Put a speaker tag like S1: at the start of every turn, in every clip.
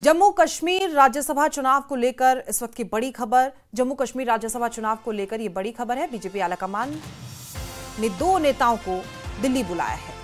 S1: जम्मू कश्मीर राज्यसभा चुनाव को लेकर इस वक्त की बड़ी खबर। जम्मू कश्मीर राज्यसभा चुनाव को लेकर ये बड़ी खबर है। बीजेपी आलाकमान ने दो नेताओं को दिल्ली बुलाया है।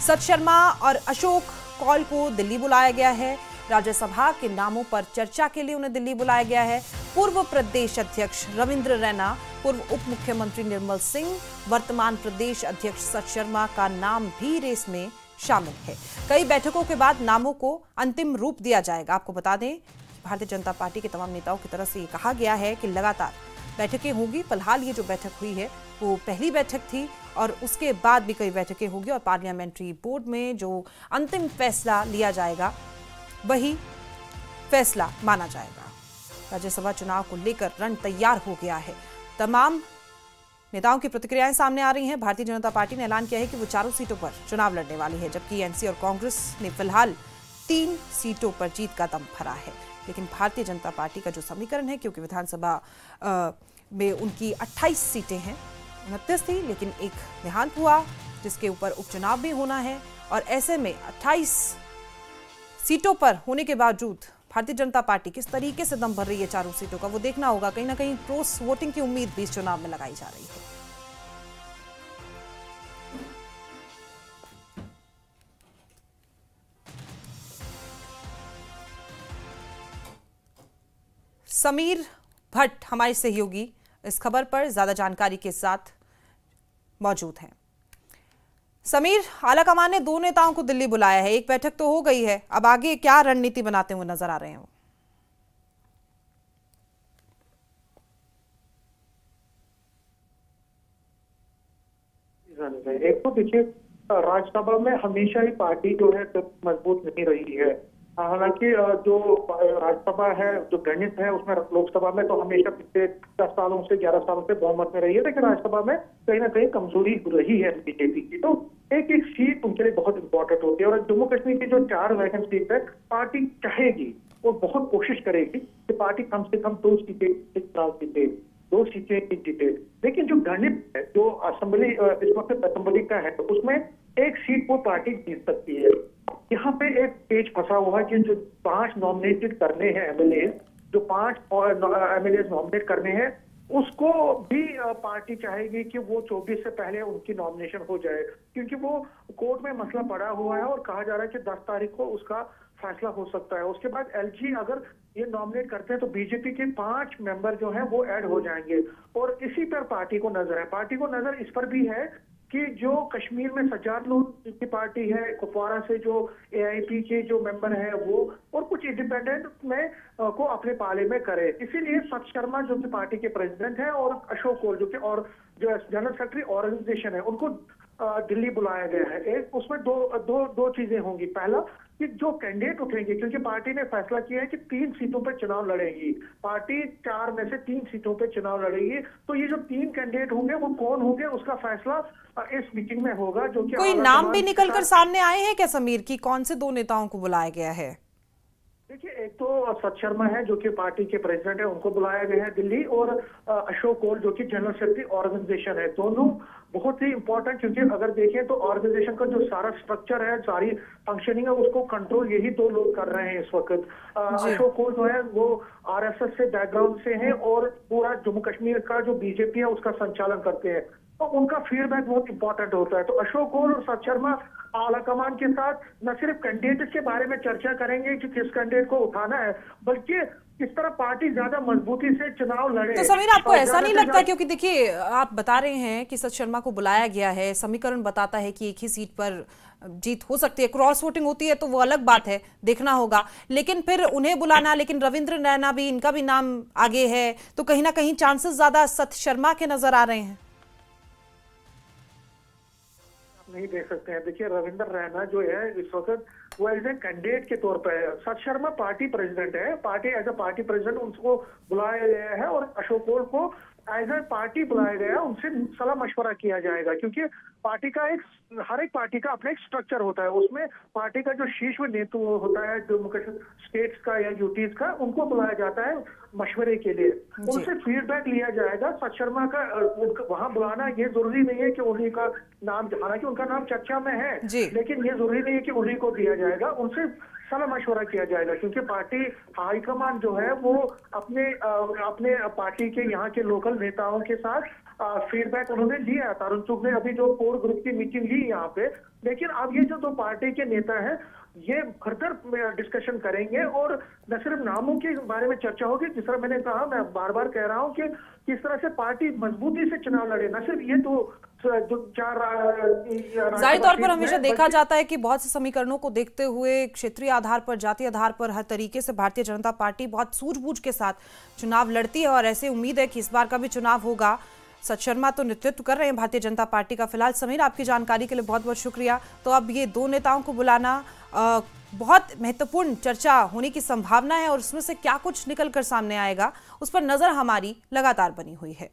S1: सत शर्मा और अशोक कौल को दिल्ली बुलाया गया है। राज्यसभा के नामों पर चर्चा के लिए उन्हें दिल्ली बुलाया गया है। पूर्व प्रदेश अध्यक्ष रविंद्र रैना, पूर्व उप मुख्यमंत्री निर्मल सिंह, वर्तमान प्रदेश अध्यक्ष सत शर्मा का नाम भी रेस में शामिल है। कई बैठकों के बाद नामों को अंतिम रूप दिया जाएगा। आपको बता दें, भारतीय जनता पार्टी के तमाम नेताओं की तरफ से ये कहा गया है कि लगातार बैठकें होंगी। फिलहाल ये जो बैठक हुई है वो पहली बैठक थी और उसके बाद भी कई बैठकें होंगी और पार्लियामेंट्री बोर्ड में जो अंतिम फैसला लिया जाएगा वही फैसला माना जाएगा। राज्यसभा चुनाव को लेकर रण तैयार हो गया है। तमाम नेताओं की प्रतिक्रियाएं सामने आ रही हैं। भारतीय जनता पार्टी ने ऐलान किया है कि वो चारों सीटों पर चुनाव लड़ने वाली है, जबकि एनसी और कांग्रेस ने फिलहाल 3 सीटों पर जीत का दम भरा है। लेकिन भारतीय जनता पार्टी का जो समीकरण है, क्योंकि विधानसभा में उनकी 28 सीटें हैं, 29 थी लेकिन एक देहांत हुआ जिसके ऊपर उपचुनाव भी होना है और ऐसे में 28 सीटों पर होने के बावजूद भारतीय जनता पार्टी किस तरीके से दम भर रही है चारों सीटों का, वो देखना होगा। कहीं ना कहीं क्रॉस वोटिंग की उम्मीद भी इस चुनाव में लगाई जा रही है। समीर भट्ट हमारे सहयोगी इस खबर पर ज्यादा जानकारी के साथ मौजूद हैं। समीर, आलाकमान ने दो नेताओं को दिल्ली बुलाया है, एक बैठक तो हो गई है, अब आगे क्या रणनीति बनाते हुए नजर आ रहे हैं?
S2: एक तो देखिए, राज्यसभा में हमेशा ही पार्टी जो है मजबूत नहीं रही है। हालांकि जो राज्यसभा है, जो गणित है, उसमें लोकसभा में तो हमेशा पिछले 10 सालों से 11 सालों से बहुमत में रही है, लेकिन राज्यसभा में कहीं ना कहीं कमजोरी रही है बीजेपी की। तो एक एक सीट उनके लिए बहुत इंपॉर्टेंट होती है और जम्मू कश्मीर की जो 4 वैकेंट सीट है, पार्टी चाहेगी और बहुत कोशिश करेगी कि पार्टी कम से कम 2 सीटें जीते, 2 सीटें जीते। लेकिन जो गणित है, जो असेंबली इस वक्त असेंबली का है, उसमें एक सीट वो पार्टी जीत सकती है। यहाँ पे एक पेच फंसा हुआ है कि जो 5 नॉमिनेटेड करने हैं एमएलए, जो 5 एमएलए नॉमिनेट करने हैं, उसको भी पार्टी चाहेगी कि वो 24 से पहले उनकी नॉमिनेशन हो जाए, क्योंकि वो कोर्ट में मसला पड़ा हुआ है और कहा जा रहा है कि 10 तारीख को उसका फैसला हो सकता है। उसके बाद एलजी अगर ये नॉमिनेट करते हैं तो बीजेपी के 5 मेंबर जो हैं वो ऐड हो जाएंगे और इसी पर पार्टी को नजर है। पार्टी को नजर इस पर भी है कि जो कश्मीर में सज्जाद लोन की पार्टी है, कुपवारा से जो एआईपी के जो मेंबर है वो, और कुछ इंडिपेंडेंट में को अपने पाले में करे। इसीलिए सत शर्मा जो कि पार्टी के प्रेसिडेंट हैं और अशोक कौल जो कि और जो जनरल सेक्रेटरी ऑर्गेनाइजेशन है, उनको दिल्ली बुलाया गया है। एक उसमें दो चीजें होंगी। पहला कि जो कैंडिडेट उठेंगे, क्योंकि पार्टी ने फैसला किया है कि 3 सीटों पर चुनाव लड़ेगी, पार्टी 4 में से 3 सीटों पर चुनाव लड़ेगी, तो ये जो 3 कैंडिडेट होंगे वो कौन होंगे उसका फैसला इस मीटिंग में होगा। जो कि
S1: कोई नाम भी निकलकर सामने आए हैं क्या समीर, की कौन से 2 नेताओं को बुलाया गया है?
S2: देखिए, एक तो सत शर्मा है जो कि पार्टी के प्रेसिडेंट है, उनको बुलाया गया है दिल्ली, और अशोक कौल जो कि जनरल सेक्रेटरी ऑर्गेनाइजेशन है। दोनों बहुत ही इंपॉर्टेंट, क्योंकि अगर देखें तो ऑर्गेनाइजेशन का जो सारा स्ट्रक्चर है, सारी फंक्शनिंग है, उसको कंट्रोल यही 2 लोग कर रहे हैं इस वक्त। अशोक कौल जो है वो आरएसएस से बैकग्राउंड से हैं और पूरा जम्मू कश्मीर का जो बीजेपी है उसका संचालन करते हैं, तो उनका फीडबैक बहुत इंपॉर्टेंट होता है। तो अशोक कौल और सत शर्मा आलाकमान के साथ न सिर्फ कैंडिडेट के बारे में चर्चा करेंगे कि किस कैंडिडेट को उठाना है, बल्कि किस तरह पार्टी ज्यादा मजबूती से चुनाव लड़े।
S1: तो समीर, आपको ऐसा नहीं लगता, क्योंकि देखिए आप बता रहे हैं कि सत शर्मा को बुलाया गया है, समीकरण बताता है कि एक ही सीट पर जीत हो सकती है, क्रॉस वोटिंग होती है तो वो अलग बात है, देखना होगा, लेकिन फिर उन्हें बुलाना, लेकिन रविंद्र रैना भी, इनका भी नाम आगे है, तो कहीं ना कहीं चांसेस ज्यादा सत शर्मा के नजर आ रहे हैं।
S2: नहीं देख सकते हैं। देखिए, रविंद्र रैना जो है इस वक्त वो एज ए कैंडिडेट के तौर पर है। सत शर्मा पार्टी प्रेसिडेंट है, party as a party president उनको बुलाया गया है और अशोक कौल को एज ए पार्टी बुलाया गया है। उनसे सलाह मशवरा किया जाएगा, क्योंकि पार्टी का हर एक पार्टी का अपना एक स्ट्रक्चर होता है, उसमें पार्टी का जो शीर्ष नेतृत्व होता है, जम्मू कश्मीर स्टेट्स का या यूटीज का, उनको बुलाया जाता है मशवरे के लिए, उनसे फीडबैक लिया जाएगा। सत शर्मा का वहां बुलाना ये जरूरी नहीं है कि उन्हीं का नाम, हालांकि उनका नाम चर्चा में है, लेकिन ये जरूरी नहीं है कि उन्हीं को दिया जाएगा। उनसे सलाह मशवरा किया जाएगा, क्योंकि पार्टी हाईकमान जो है वो अपने अपने पार्टी के यहाँ के लोकल नेताओं के साथ फीडबैक उन्होंने लिया। तारुण चुग ने अभी जो कोर ग्रुप की मीटिंग ली यहाँ पे, लेकिन अब ये जो दो पार्टी के नेता हैं ये फर्दर डिस्कशन करेंगे और न सिर्फ नामों के बारे में चर्चा होगी, जिस तरह मैंने कहा, मैं बार बार कह रहा हूँ कि किस तरह से पार्टी मजबूती से चुनाव लड़े, न सिर्फ ये तो चार
S1: जाहिर तौर पर हमेशा देखा जाता है कि बहुत से समीकरणों को देखते हुए क्षेत्रीय आधार पर, जातीय आधार पर हर तरीके से भारतीय जनता पार्टी बहुत सूझबूझ के साथ चुनाव लड़ती है और ऐसे उम्मीद है कि इस बार का भी चुनाव होगा। सत शर्मा तो नेतृत्व कर रहे हैं भारतीय जनता पार्टी का। फिलहाल समीर, आपकी जानकारी के लिए बहुत बहुत शुक्रिया। तो अब ये दो नेताओं को बुलाना बहुत महत्वपूर्ण चर्चा होने की संभावना है और उसमें से क्या कुछ निकल कर सामने आएगा उस पर नजर हमारी लगातार बनी हुई है।